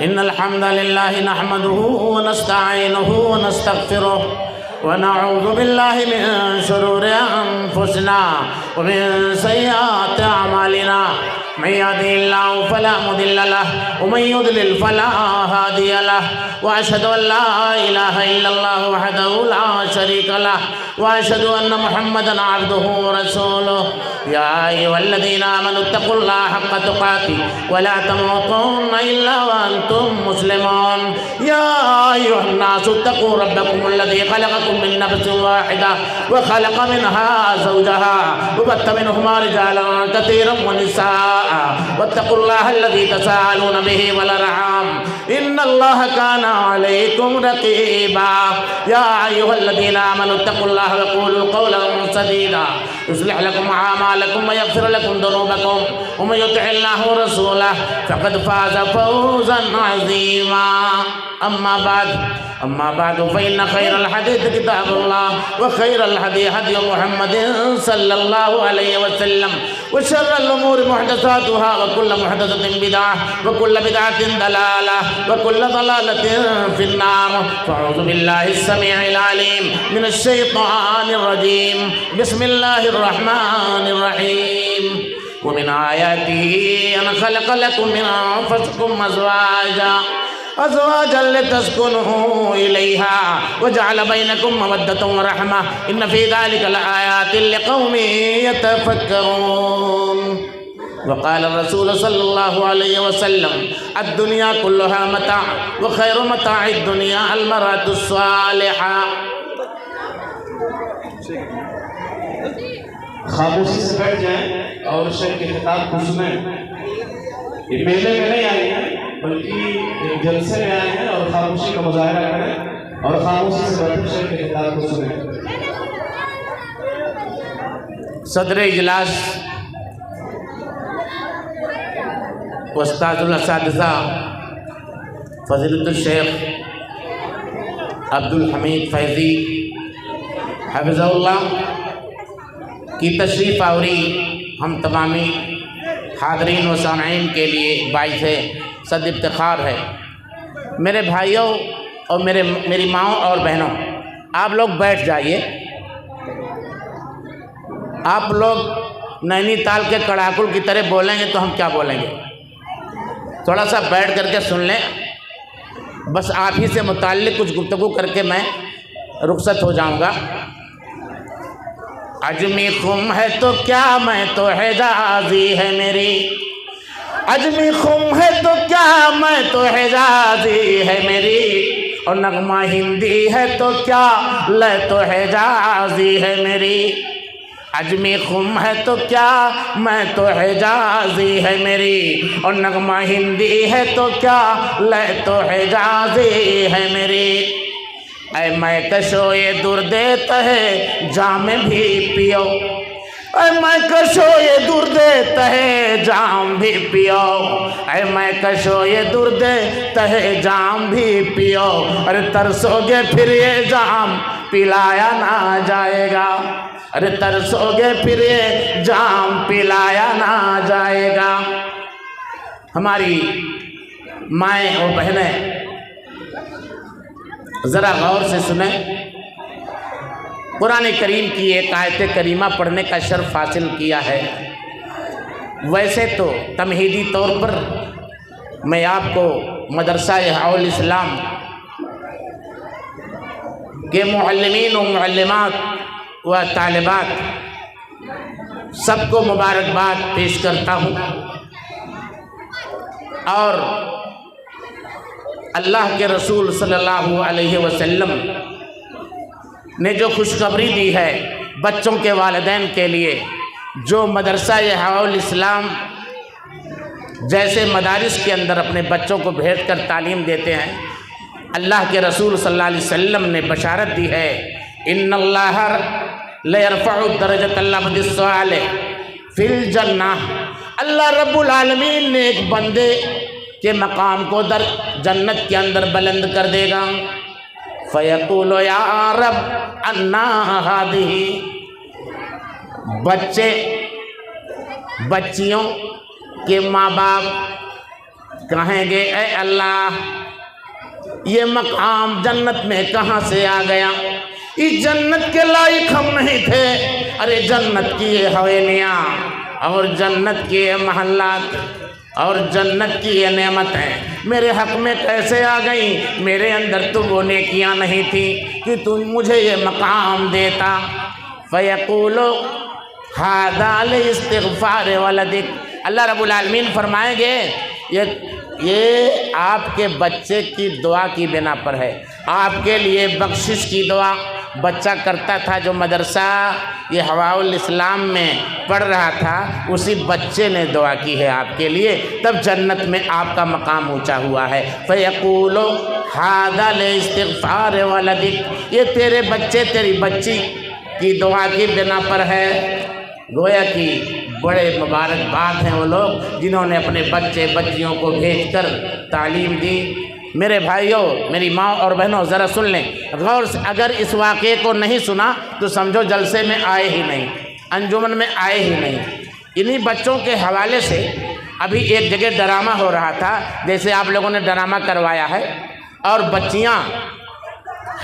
إن الحمد لله نحمده ونستعينه ونستغفره ونعوذ بالله من شرور أنفسنا ومن سيئات أعمالنا من يهده الله فلا مضل له ومن يضلل فلا هادي له وأشهد أن لا إله إلا الله وحده لا شريك له وأشهد أن محمدا عبده ورسوله يا أيها الذين آمنوا اتقوا الله حق تقاته ولا تموتن إلا وأنتم مسلمون يا أيها الناس اتقوا ربكم الذي خلقكم من نفس واحدة وخلق منها زوجها وبث منهما رجالا كثيرا ونساء واتقوا الله الذي تساءلون به والأرحام إن الله كان عليكم رقيبا يا أيها الذين آمنوا اتقوا الله وقولوا قولا سديدا يصلح لكم أعمالكم ويغفر لكم ذنوبكم ومن يطع الله ورسوله فقد فاز فوزا عظيما أما بعد فإن خير الحديث كتاب الله وخير الهدي هدي محمد صلى الله عليه وسلم وشر الأمور محدثاتها وكل محدثة بدعة وكل بدعة ضلالة وكل ضلالة في النار فأعوذ بالله السميع العليم من الشيطان الرجيم بسم الله الرحمن الرحيم ومن آياته أن خلق لكم من أنفسكم أزواجا لتسكنوا إليها وجعل بينكم مودة ورحمة إن في ذلك لآيات لقوم يتفكرون وقال الرسول صلى الله عليه وسلم الدنيا كلها متاع وخير متاع الدنيا المرأة الصالحة. خاموشی سے بیٹھ جائیں اور شیخ کے خطاب کو سنیں. یہ میلے میں نہیں آئے ہیں بلکہ ایک جلسے میں آئے ہیں اور خاموشی کا مظاہرہ کریں اور خاموشی سے بیٹھ شیخ کے خطاب کو سنیں. صدر اجلاس استاد الاساتذہ فضیلت الشیخ عبدالحمید فیضی حفظہ اللہ کی تشریف آوری ہم تمامی حاضرین و سامعین کے لیے باعث صد افتخار ہے. میرے بھائیوں اور میری ماؤں اور بہنوں، آپ لوگ بیٹھ جائیے. آپ لوگ نینی تال کے کڑاکل کی طرح بولیں گے تو ہم کیا بولیں گے؟ تھوڑا سا بیٹھ کر کے سن لیں. بس آپ ہی سے متعلق کچھ گفتگو کر کے میں رخصت ہو جاؤں گا. عجمی خم ہے تو کیا میں تو حجازی ہے میری، عجمی خم ہے تو کیا میں تو حجازی ہے میری، اور نغمہ ہندی ہے تو کیا لے تو حجازی ہے میری. عجمی خم ہے تو کیا میں تو حجازی ہے میری، اور نغمہ ہندی ہے تو کیا لے تو حجازی ہے میری. اے میں کشو یہ درد تہے جام بھی پیو، اے میں کشو یہ درد تہے جام بھی پیو، اے میں کشو یہ درد تہے جام بھی پیو، ارے ترسو گے پھر یہ جام پلایا نہ جائے گا، ارے ترسو گے پھر یہ جام پلایا نہ جائے گا. ہماری مائیں اور بہنیں ذرا غور سے سنیں. قرآن کریم کی ایک آیت کریمہ پڑھنے کا شرف حاصل کیا ہے. ویسے تو تمہیدی طور پر میں آپ کو مدرسہ احوال اسلام کے معلمین و معلمات و طالبات سب کو مبارکباد پیش کرتا ہوں، اور اللہ کے رسول صلی اللہ علیہ وسلم نے جو خوشخبری دی ہے بچوں کے والدین کے لیے، جو مدرسہ احوال اسلام جیسے مدارس کے اندر اپنے بچوں کو بھیج کر تعلیم دیتے ہیں، اللہ کے رسول صلی اللہ علیہ وسلم نے بشارت دی ہے ان اللہ لیرفع درجۃ العبد الصالح فی الجنہ. اللہ رب العالمین نے ایک بندے کے مقام کو در جنت کے اندر بلند کر دے گا. فیقول یا رب انا ہذہ، بچے بچیوں کے ماں باپ کہیں گے اے اللہ یہ مقام جنت میں کہاں سے آ گیا، اس جنت کے لائق ہم نہیں تھے، ارے جنت کی یہ حویلیاں اور جنت کی یہ محلات اور جنت کی یہ نعمتیں میرے حق میں کیسے آ گئیں، میرے اندر تو وہ نیکیاں نہیں تھیں کہ تم مجھے یہ مقام دیتا۔ فیقول ھذا لاستغفار ولدک، اللہ رب العالمین فرمائیں گے یہ آپ کے بچے کی دعا کی بنا پر ہے، آپ کے لیے بخشش کی دعا بچہ کرتا تھا جو مدرسہ یہ حواء الاسلام میں پڑھ رہا تھا، اسی بچے نے دعا کی ہے آپ کے لیے، تب جنت میں آپ کا مقام اونچا ہوا ہے۔ فیقول ھذا لاستغفار ولدک، یہ تیرے بچے تیری بچی کی دعا کی بنا پر ہے۔ گویا کہ بڑے مبارکباد ہیں وہ لوگ جنہوں نے اپنے بچے بچیوں کو بھیج کر تعلیم دی۔ میرے بھائیوں، میری ماں اور بہنوں، ذرا سن لیں غور سے، اگر اس واقعے کو نہیں سنا تو سمجھو جلسے میں آئے ہی نہیں، انجمن میں آئے ہی نہیں۔ انہی بچوں کے حوالے سے ابھی ایک جگہ ڈرامہ ہو رہا تھا، جیسے آپ لوگوں نے ڈرامہ کروایا ہے، اور بچیاں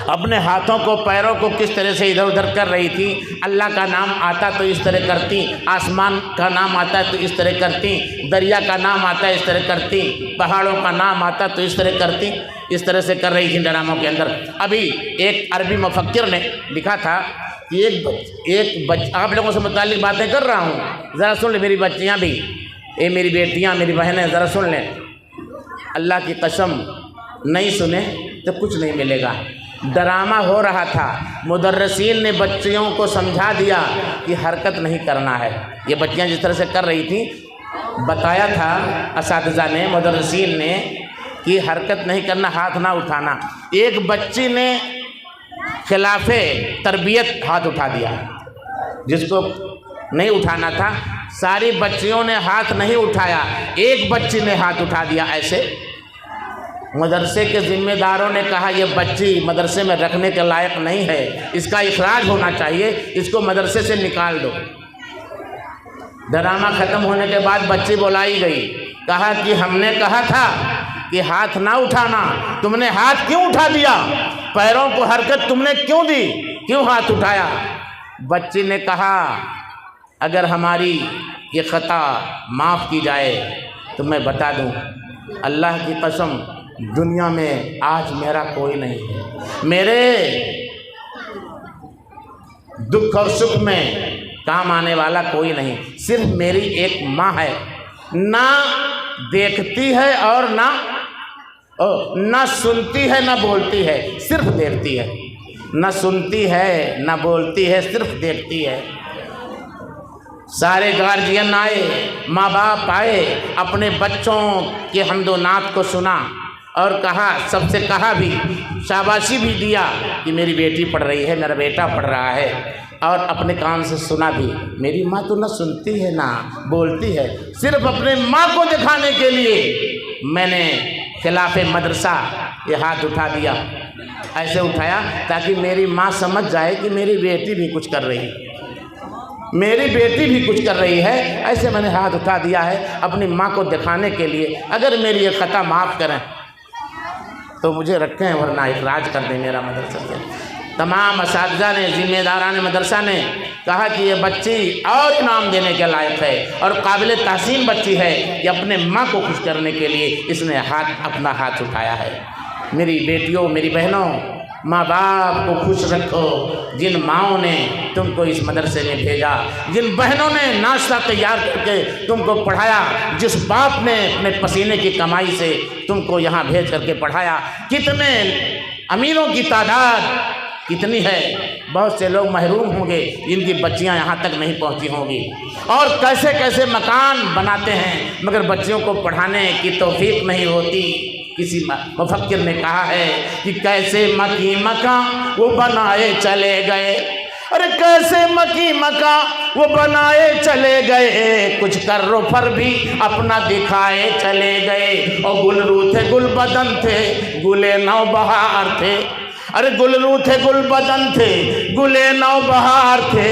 اپنے ہاتھوں کو پیروں کو کس طرح سے ادھر ادھر کر رہی تھی، اللہ کا نام آتا تو اس طرح کرتی، آسمان کا نام آتا ہے تو اس طرح کرتی، دریا کا نام آتا ہے اس طرح کرتی، پہاڑوں کا نام آتا تو اس طرح کرتی، اس طرح سے کر رہی تھی ڈراموں کے اندر۔ ابھی ایک عربی مفکر نے لکھا تھا کہ آپ لوگوں سے متعلق باتیں کر رہا ہوں، ذرا سن لیں، میری بچیاں بھی، اے میری بیٹیاں، میری بہنیں، ذرا سن لیں، اللہ کی قسم نہیں سنے تو کچھ نہیں ملے گا۔ ڈرامہ ہو رہا تھا، مدرسین نے بچیوں کو سمجھا دیا کہ حرکت نہیں کرنا ہے، یہ بچیاں جس طرح سے کر رہی تھیں بتایا تھا اساتذہ نے، مدرسین نے، کہ حرکت نہیں کرنا، ہاتھ نہ اٹھانا۔ ایک بچی نے خلاف تربیت ہاتھ اٹھا دیا، جس کو نہیں اٹھانا تھا، ساری بچیوں نے ہاتھ نہیں اٹھایا، ایک بچی نے ہاتھ اٹھا دیا۔ ایسے مدرسے کے ذمہ داروں نے کہا یہ بچی مدرسے میں رکھنے کے لائق نہیں ہے، اس کا اخراج ہونا چاہیے، اس کو مدرسے سے نکال دو۔ ڈرامہ ختم ہونے کے بعد بچی بلائی گئی، کہا کہ ہم نے کہا تھا کہ ہاتھ نہ اٹھانا، تم نے ہاتھ کیوں اٹھا دیا، پیروں کو حرکت تم نے کیوں دی، کیوں ہاتھ اٹھایا؟ بچی نے کہا اگر ہماری یہ خطا معاف کی جائے تو میں بتا دوں، اللہ کی قسم دنیا میں آج میرا کوئی نہیں ہے، میرے دکھ اور سکھ میں کام آنے والا کوئی نہیں، صرف میری ایک ماں ہے، نہ دیکھتی ہے اور نہ سنتی ہے نہ بولتی ہے، صرف دیکھتی ہے، نہ سنتی ہے نہ بولتی ہے، صرف دیکھتی ہے۔ سارے گارجین آئے، ماں باپ آئے، اپنے بچوں کے حمد و نعت کو سنا اور کہا، سب سے کہا بھی، شاباشی بھی دیا کہ میری بیٹی پڑھ رہی ہے، میرا بیٹا پڑھ رہا ہے، اور اپنے کان سے سنا بھی، میری ماں تو نہ سنتی ہے نہ بولتی ہے، صرف اپنے ماں کو دکھانے کے لیے میں نے خلاف مدرسہ یہ ہاتھ اٹھا دیا، ایسے اٹھایا تاکہ میری ماں سمجھ جائے کہ میری بیٹی بھی کچھ کر رہی ہے، میری بیٹی بھی کچھ کر رہی ہے، ایسے میں نے ہاتھ اٹھا دیا ہے اپنی ماں کو دکھانے کے لیے۔ اگر میری یہ خطا معاف کریں تو مجھے رکھیں، ورنہ اخراج کر دیں میرا مدرسہ سے۔ تمام اساتذہ نے، ذمہ داران مدرسہ نے کہا کہ یہ بچی اور انعام دینے کے لائق ہے اور قابل تحسین بچی ہے، کہ اپنے ماں کو خوش کرنے کے لیے اس نے اپنا ہاتھ اٹھایا ہے۔ میری بیٹیوں، میری بہنوں، ماں باپ کو خوش رکھو، جن ماؤں نے تم کو اس مدرسے میں بھیجا، جن بہنوں نے ناشتہ تیار کر کے تم کو پڑھایا، جس باپ نے اپنے پسینے کی کمائی سے تم کو یہاں بھیج کر کے پڑھایا۔ کتنے امیروں کی تعداد کتنی ہے، بہت سے لوگ محروم ہوں گے جن کی بچیاں یہاں تک نہیں پہنچی ہوں گی، اور کیسے کیسے مکان بناتے ہیں مگر بچیوں کو پڑھانے کی توفیق نہیں ہوتی۔ کسی مفکر نے کہا ہے کہ کیسے مکی مکان وہ بنائے چلے گئے، ارے کیسے مکی مکان وہ بنائے چلے گئے، کچھ کرو پر بھی اپنا دکھائے چلے گئے، اور گل رو تھے گل بدن تھے گلے نو بہار تھے، ارے گل رو تھے گل بدن تھے گلے نو بہار تھے،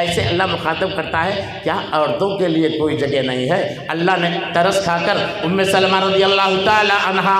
ایسے اللہ مخاطب کرتا ہے کیا عورتوں کے لیے کوئی جگہ نہیں ہے؟ اللہ نے ترس کھا کر ام سلمہ رضی اللہ تعالی عنہا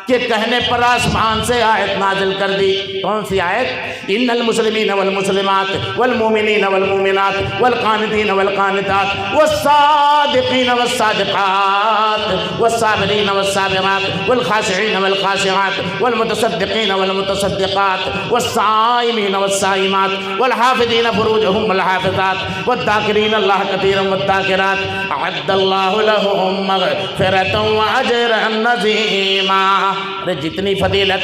کے کہنے پر آسمان سے آیت نازل کر دی۔ کون سی آیت؟ ان المسلمین والمسلمات والمؤمنین والمؤمنات والقانتین والقانتات والصادقین والصادقات والصابرین والصابرات والخاشعین والخاشعات والمتصدقین والمتصدقات والصائمین والصائمات والحافظین فروجهم والحافظات والذاکرین اللہ کثیرا والذاکرات اعد اللہ لهم مغفرۃ واجرا عظیما۔ جتنی فضیلت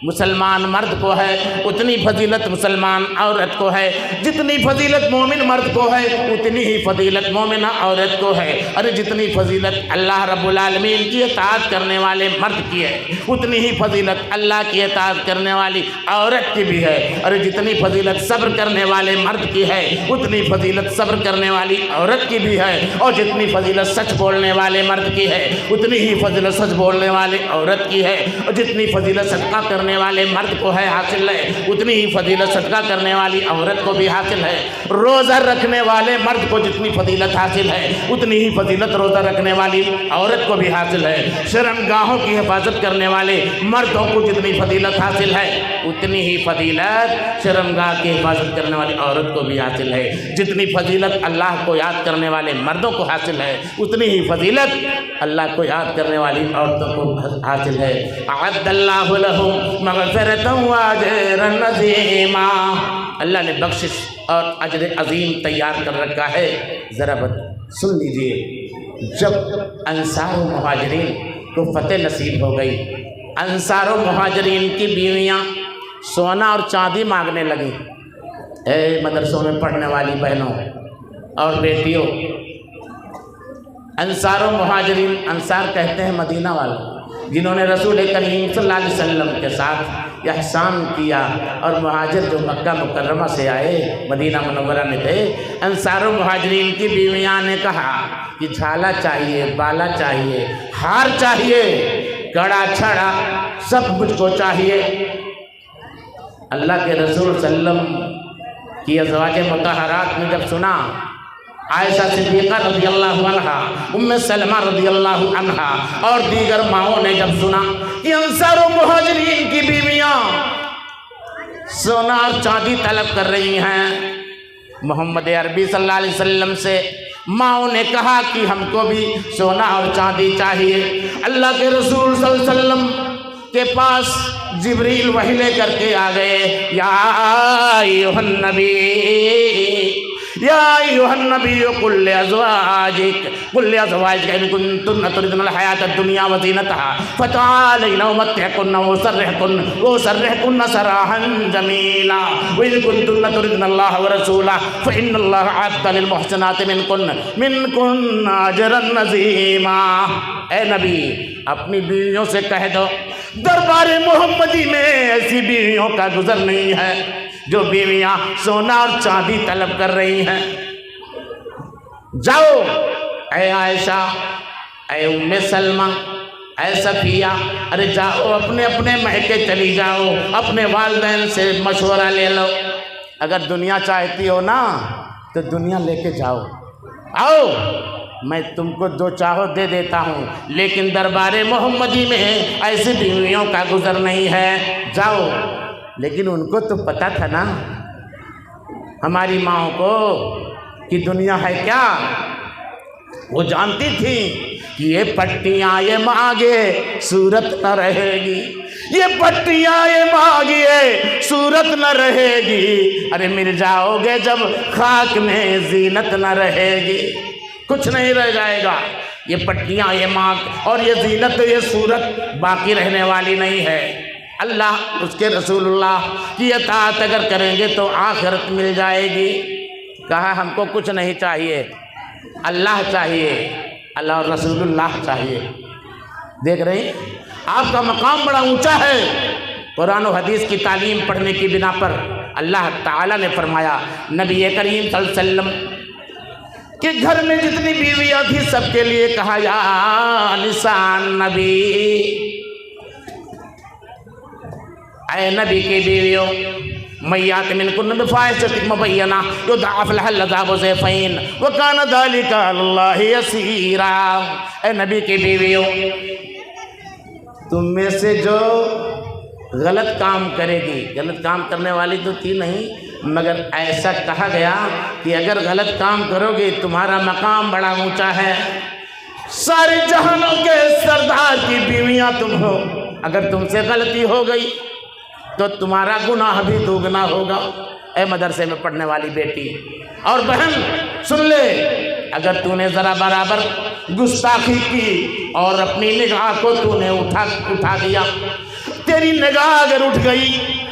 مسلمان مرد کو ہے اتنی فضیلت مسلمان عورت کو ہے، جتنی فضیلت مومن مرد کو ہے اتنی ہی فضیلت مومنہ عورت کو ہے، ارے جتنی فضیلت اللہ رب العالمین کی اطاعت کرنے والے مرد کی ہے اتنی ہی فضیلت اللہ کی اطاعت کرنے والی عورت کی بھی ہے، ارے جتنی فضیلت صبر کرنے والے مرد کی ہے اتنی فضیلت صبر کرنے والی عورت کی بھی ہے، اور جتنی فضیلت سچ بولنے والے مرد کی ہے اتنی ہی فضیلت سچ بولنے والے عورت کی ہے، اور جتنی فضیلت صدقہ کرنے والے مرد کو ہے حاصل ہے اتنی ہی فضیلت صدقہ کرنے والی عورت کو بھی حاصل ہے، روزہ رکھنے والے مرد کو جتنی فضیلت حاصل ہے اتنی ہی فضیلت روزہ رکھنے والی عورت کو بھی حاصل ہے، شرمگاہوں کی حفاظت کرنے والے مردوں کو جتنی فضیلت حاصل ہے اتنی ہی فضیلت شرمگاہ کی حفاظت کرنے والی عورت کو بھی حاصل ہے، جتنی فضیلت اللہ کو یاد کرنے والے مردوں کو حاصل ہے اتنی ہی فضیلت اللہ کو یاد کرنے والی عورتوں کو حاصل ہے۔ اعد اللہ لہم مغفرۃ واجرا عظیما، اللہ نے بخشش اور اجر عظیم تیار کر رکھا ہے۔ ذرا سن لیجئے، جب انصار و مہاجرین کو فتح نصیب ہو گئی، انصار و مہاجرین کی بیویاں سونا اور چاندی مانگنے لگیں۔ اے مدرسوں میں پڑھنے والی بہنوں اور بیٹیوں، انصار و مہاجرین، انصار کہتے ہیں مدینہ والوں، جنہوں نے رسول کریم صلی اللہ علیہ وسلم کے ساتھ احسان کیا، اور مہاجر جو مکہ مکرمہ سے آئے مدینہ منورہ میں تھے، انصار و مہاجرین کی بیویاں نے کہا کہ جھالا چاہیے، بالا چاہیے، ہار چاہیے، کڑا چھڑا سب کچھ کو چاہیے۔ اللہ کے رسول صلی اللہ علیہ وسلم کی ازواج مطہرات نے جب سنا، عائشہ صدیقہ رضی اللہ عنہا، ام سلمہ رضی اللہ عنہا اور دیگر ماؤں نے جب سنا کہ انصار و مہاجرین کی بیویاں سونا اور چاندی طلب کر رہی ہیں، محمد عربی صلی اللہ علیہ وسلم سے ماؤں نے کہا کہ ہم کو بھی سونا اور چاندی چاہیے۔ اللہ کے رسول صلی اللہ علیہ وسلم کے پاس جبریل وحی لے کر کے آ گئے، یا ایھا النبی یا ایھا النبی قل لازواجک ان کنتن تردن الحیاۃ الدنیا وزینتها فتعالین امتعکن واسرحکن سراحا جمیلا وان کنتن تردن اللہ ورسولہ فان اللہ اعد للمحسنات منکن اجرا عظیما۔ اے نبی، اپنی بیویوں سے کہہ دو دربار محمدی میں ایسی بیویوں کا گزر نہیں ہے جو بیویاں سونا اور چاندی طلب کر رہی ہیں۔ جاؤ اے عائشہ، اے ام سلمہ، اے صفیہ، ارے جاؤ اپنے اپنے مہکے چلی جاؤ، اپنے والدین سے مشورہ لے لو۔ اگر دنیا چاہتی ہو نا تو دنیا لے کے جاؤ، آؤ میں تم کو جو چاہو دے دیتا ہوں، لیکن دربار محمدی میں ایسی بیویوں کا گزر نہیں ہے، جاؤ۔ لیکن ان کو تو پتہ تھا نا، ہماری ماں کو، کہ دنیا ہے کیا۔ وہ جانتی تھی کہ یہ پٹیاں یہ مانگے صورت نہ رہے گی، یہ پٹیاں یہ مانگے صورت نہ رہے گی، ارے مل جاؤ گے جب خاک میں زینت نہ رہے گی، کچھ نہیں رہ جائے گا۔ یہ پٹیاں یہ مانگ اور یہ زینت یہ صورت باقی رہنے والی نہیں ہے۔ اللہ اس کے رسول اللہ کی اطاعت اگر کریں گے تو آخرت مل جائے گی۔ کہا ہم کو کچھ نہیں چاہیے، اللہ چاہیے، اللہ اور رسول اللہ چاہیے۔ دیکھ رہے ہیں آپ کا مقام بڑا اونچا ہے۔ قرآن و حدیث کی تعلیم پڑھنے کی بنا پر اللہ تعالیٰ نے فرمایا، نبی کریم صلی اللہ علیہ وسلم کہ گھر میں جتنی بیویاں تھیں سب کے لیے کہا یا نساء نبی، اے نبی کی بیویوں، میات منکن بفاحشۃ مبینہ یضاعف لها العذاب ضعفین وکان ذلک علی اللہ یسیرا۔ اے نبی کی بیویوں، تم میں سے جو غلط کام کرے گی، غلط کام کرنے والی تو تھی نہیں، مگر ایسا کہا گیا کہ اگر غلط کام کرو گے تمہارا مقام بڑا اونچا ہے، سارے جہانوں کے سردار کی بیویاں تم ہو، اگر تم سے غلطی ہو گئی تو تمہارا گناہ بھی دوگنا ہوگا۔ اے مدرسے میں پڑھنے والی بیٹی اور بہن سن لے، اگر تو نے ذرا برابر گستاخی کی اور اپنی نگاہ کو تو نے اٹھا دیا، تیری نگاہ اگر اٹھ گئی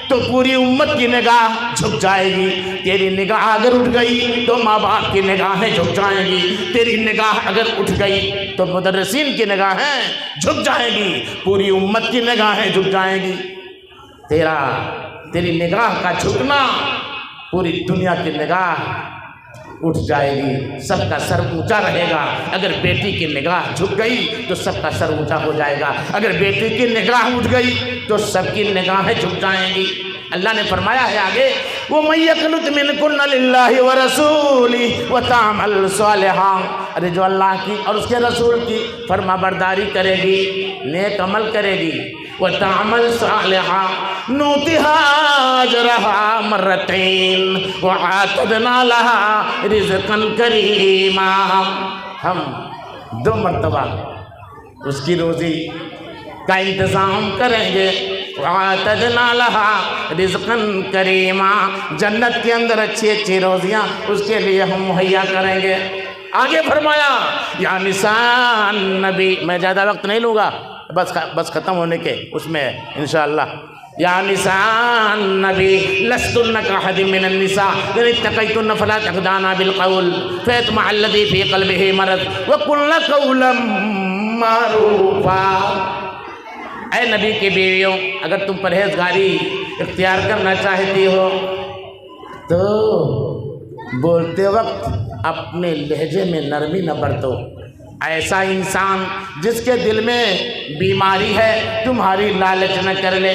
تو پوری امت کی نگاہ جھک جائے گی، تیری نگاہ اگر اٹھ گئی تو ماں باپ کی نگاہیں جھک جائیں گی، تیری نگاہ اگر اٹھ گئی تو مدرسین کی نگاہیں جھک جائیں گی، پوری امت کی نگاہیں جھک جائیں گی۔ تیری نگاہ کا جھکنا پوری دنیا کی نگاہ اٹھ جائے گی، سب کا سر اونچا رہے گا۔ اگر بیٹی کی نگاہ جھک گئی تو سب کا سر اونچا ہو جائے گا، اگر بیٹی کی نگاہ اٹھ گئی تو سب کی نگاہیں جھک جائیں گی۔ اللہ نے فرمایا ہے آگے، وَمَن يَقْنُتْ مِنكُنَّ لِلَّهِ وَرَسُولِهِ وَتَعْمَلْ صَالِحًا، ارے جو اللہ کی اور اس کے رسول کی فرما برداری کرے گی، نیک عمل کرے گی، وَتَعْمَلْ صَالِحًا نُؤْتِهَا أَجْرَهَا مَرَّتَيْنِ وَأَعْتَدْنَا لَهَا رِزْقًا كَرِيمًا، ہم 2 مرتبہ اس کی روزی کا انتظام کریں گے، وَأَعْتَدْنَا لَهَا رِزْقًا كَرِيمًا، جنت کے اندر اچھی اچھی روزیاں اس کے لیے ہم مہیا کریں گے۔ آگے فرمایا یا نساء النبی، میں زیادہ وقت نہیں لوں گا، بس ختم ہونے کے اس میں انشاءاللہ، یا نساء النبی لستن کاحد من النساء ان اتقیتن فلا تخضعن بالقول فیطمع الذی فی قلبہ مرض وقلن قولا معروفا۔ اے نبی کی بیویوں، اگر تم پرہیزگاری اختیار کرنا چاہتی ہو تو بولتے وقت اپنے لہجے میں نرمی نہ برتو۔ ایسا انسان جس کے دل میں بیماری ہے تمہاری لالچ نہ کر لے،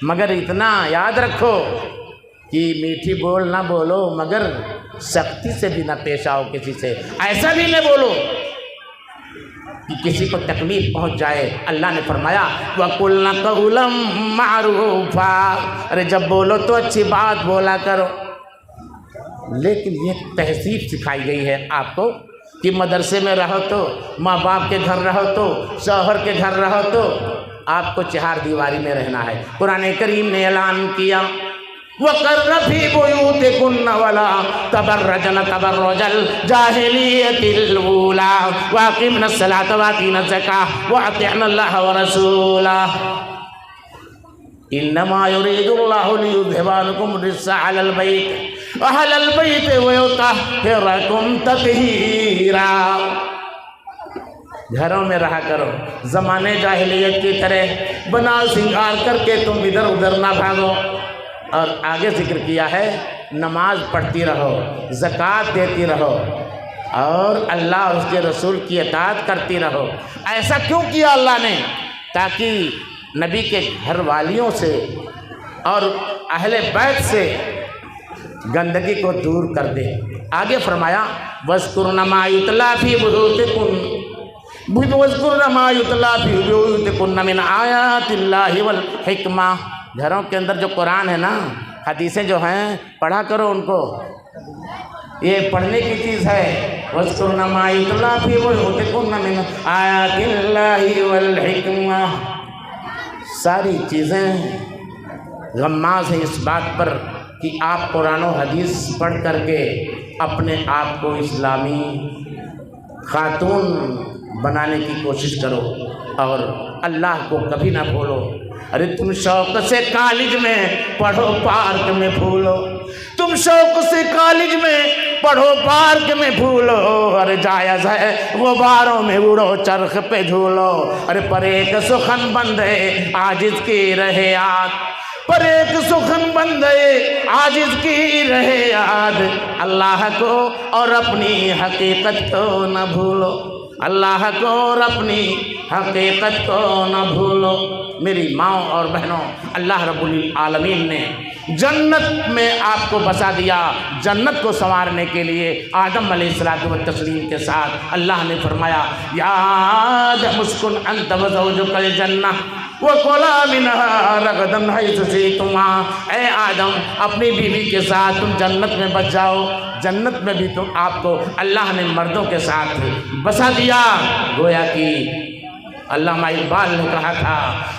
مگر اتنا یاد رکھو کہ میٹھی بول نہ بولو مگر سختی سے بھی نہ پیش آؤ کسی سے، ایسا بھی نہ بولو کہ کسی کو تکلیف پہنچ جائے۔ اللہ نے فرمایا وَقُلْنَ قَوْلًا مَعْرُوفًا، ارے جب بولو تو اچھی بات بولا کرو۔ لیکن یہ تہذیب سکھائی گئی ہے آپ کو کہ مدرسے میں رہو تو، ماں باپ کے گھر رہو تو، شوہر کے گھر رہو تو آپ کو 4 دیواری میں رہنا ہے۔ قرآن کریم نے اعلان کیا وَقَرَّ فِي بُيُوتِكُنَّ وَلَا تَبَرَّجْنَ تَبَرُّجَ الْجَاهِلِيَّةِ الْأُولَىٰ وَأَقِمْنَ الصَّلَاةَ وَآتِينَ الزَّكَاةَ وَأَطِعْنَ اللَّهَ وَرَسُولَهُ إِنَّمَا يُرِيدُ اللَّهُ لِيُذْهِبَ عَنكُمُ الرِّجْسَ أَهْلَ الْبَيْتِ وَيُطَهِّرَكُمْ تَطْهِيرًا۔ گھروں میں رہا کرو، زمانے جاہلیت کی طرح بنا سنگار کر کے تم ادھر ادھر نہ بھاگو۔ اور آگے ذکر کیا ہے نماز پڑھتی رہو، زکوٰۃ دیتی رہو اور اللہ اور اس کے رسول کی اطاعت کرتی رہو۔ ایسا کیوں کیا اللہ نے؟ تاکہ نبی کے گھر والیوں سے اور اہل بیت سے گندگی کو دور کر دے۔ آگے فرمایا وَاذْكُرْنَ مَا يُتْلَىٰ فِي بُيُوتِكُنَّ وَاذْكُرْنَ مَا يُتْلَىٰ فِي بُيُوتِكُنَّ مِنْ آيَاتِ اللَّهِ وَالْحِكْمَةِ، گھروں کے اندر جو قرآن ہے نا، حدیثیں جو ہیں پڑھا کرو ان کو، یہ پڑھنے کی چیز ہے۔ وَاذْكُرْنَ مَا يُتْلَىٰ فِي بُيُوتِكُنَّ مِنْ آيَاتِ اللَّهِ وَالْحِكْمَةِ، ساری چیزیں غماز ہیں اس بات پر کہ آپ قرآن و حدیث پڑھ کر کے اپنے آپ کو اسلامی خاتون بنانے کی کوشش کرو اور اللہ کو کبھی نہ بھولو۔ ارے تم شوق سے کالج میں پڑھو، پارک میں پھولو، تم شوق سے کالج میں پڑھو، پارک میں پھولو، ارے جائز ہے غباروں میں اڑو، چرخ پہ جھولو، ارے پر ایک سخن بندے عاجز کی رہے یاد، پر ایک سخن بندے عاجز کی رہے یاد، اللہ کو اور اپنی حقیقت کو نہ بھولو، اللہ کو اور اپنی حقیقت کو نہ بھولو۔ میری ماں اور بہنوں، اللہ رب العالمین نے جنت میں آپ کو بسا دیا۔ جنت کو سنوارنے کے لیے آدم علیہ الصلوۃ والتسلیم کے ساتھ اللہ نے فرمایا یا آدم اسکن انت وزوجک الجنہ وَكُلَا مِنْهَا رَغَدًا حَيْثُ شِئْتُمَا۔ اے آدم اپنی بیوی کے ساتھ تم جنت میں بس جاؤ۔ جنت میں بھی تم آپ کو اللہ نے مردوں کے ساتھ بسا دیا۔ گویا کہ علامہ اقبال نے کہا تھا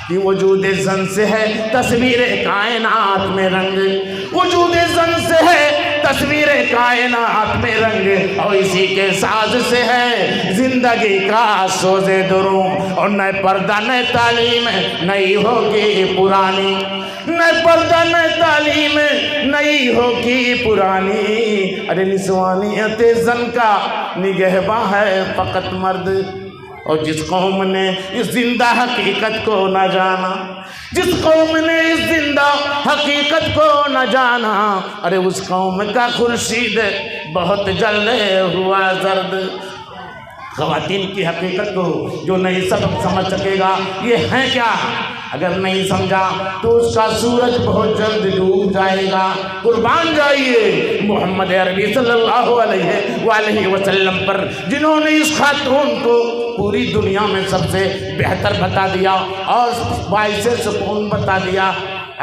کہ وجود زن سے ہے تصویر کائنات میں رنگ، وجود زن سے ہے تصویر کائنات میں رنگ، اور اسی کے ساز سے ہے زندگی کا سوز دروم، اور نئے پردہ نئے تعلیم نئی ہوگی پرانی، نئے پردہ نئے تعلیم نئی ہوگی پرانی۔ ارے نسوانیت زن کا نگہباں ہے فقط مرد، اور جس قوم نے اس زندہ حقیقت کو نہ جانا، جس قوم نے اس زندہ حقیقت کو نہ جانا، ارے اس قوم کا خورشید بہت جلے ہوا زرد۔ خواتین کی حقیقت کو جو نہیں سمجھ سکے گا یہ ہے کیا، اگر نہیں سمجھا تو اس کا سورج بہت جلد ڈوب جائے گا۔ قربان جائیے محمد عربی صلی اللہ علیہ وآلہ وسلم پر، جنہوں نے اس خاتون کو پوری دنیا میں سب سے بہتر بتا دیا اور باعث سکون بتا دیا۔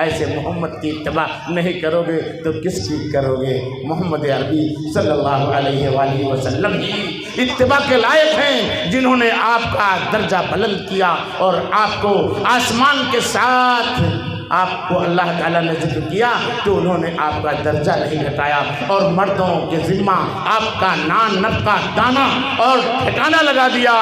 ایسے محمد کی اتباع نہیں کرو گے تو کس کی کرو گے؟ محمد عربی صلی اللہ علیہ وآلہ وسلم کی اتباع کے لائق ہیں، جنہوں نے آپ کا درجہ بلند کیا اور آپ کو آسمان کے ساتھ آپ کو اللہ تعالیٰ نے ذکر کیا تو انہوں نے آپ کا درجہ نہیں گھٹایا، اور مردوں کے ذمہ آپ کا نان نفقہ دانا اور ٹھکانہ لگا دیا۔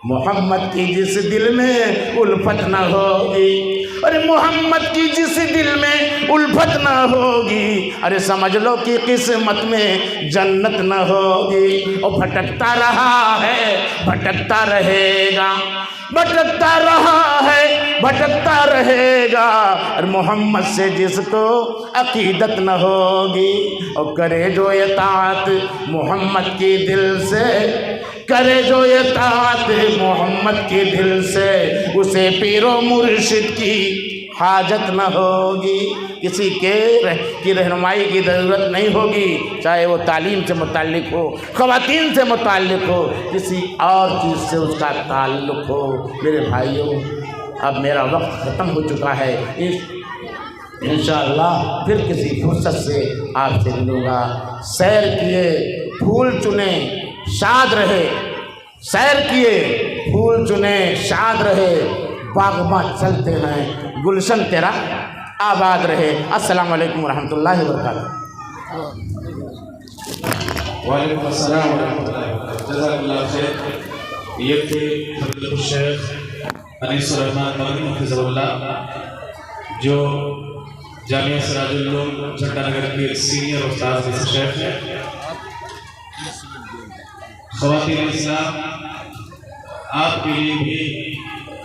محمد کی جس دل میں الفت نہ ہوگی، ارے محمد کی جس دل میں الفت نہ ہوگی، ارے سمجھ لو کہ قسمت میں جنت نہ ہوگی۔ اور بھٹکتا رہا ہے بھٹکتا رہے گا، بھٹکتا رہا ہے بھٹکتا رہے گا، اور محمد سے جس کو عقیدت نہ ہوگی، اور کرے جو اطاعت محمد کی دل سے، کرے جو اطاعت محمد کی دل سے، اسے پیر و مرشد کی حاجت نہ ہوگی، کسی کی رہنمائی کی ضرورت نہیں ہوگی، چاہے وہ تعلیم سے متعلق ہو، خواتین سے متعلق ہو، کسی اور چیز سے اس کا تعلق ہو۔ میرے بھائیوں اب میرا وقت ختم ہو چکا ہے، انشاءاللہ پھر کسی فرصت سے آپ سے ملوں گا۔ سیر کیے پھول چنے شاد رہے، سیر کیے پھول چنے شاد رہے، باغباں چلتے ہیں گلشن تیرا آباد رہے۔ السلام علیکم ورحمۃ اللہ وبرکاتہ۔ وعلیکم السلام ورحمۃ اللہ وبرکاتہ۔ جزاک اللہ خیر۔ یہ تھے فضیلۃ الشیخ انیس الرحمن مدنی حفظہ اللہ، جو جامعہ سراج العلوم جھنڈا نگر کے سینئر استاد میں سے شیخ ہیں۔ خواتین اسلام آپ کے لیے بھی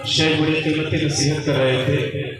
شیخ بڑے قیمتی نصیحت کر رہے تھے۔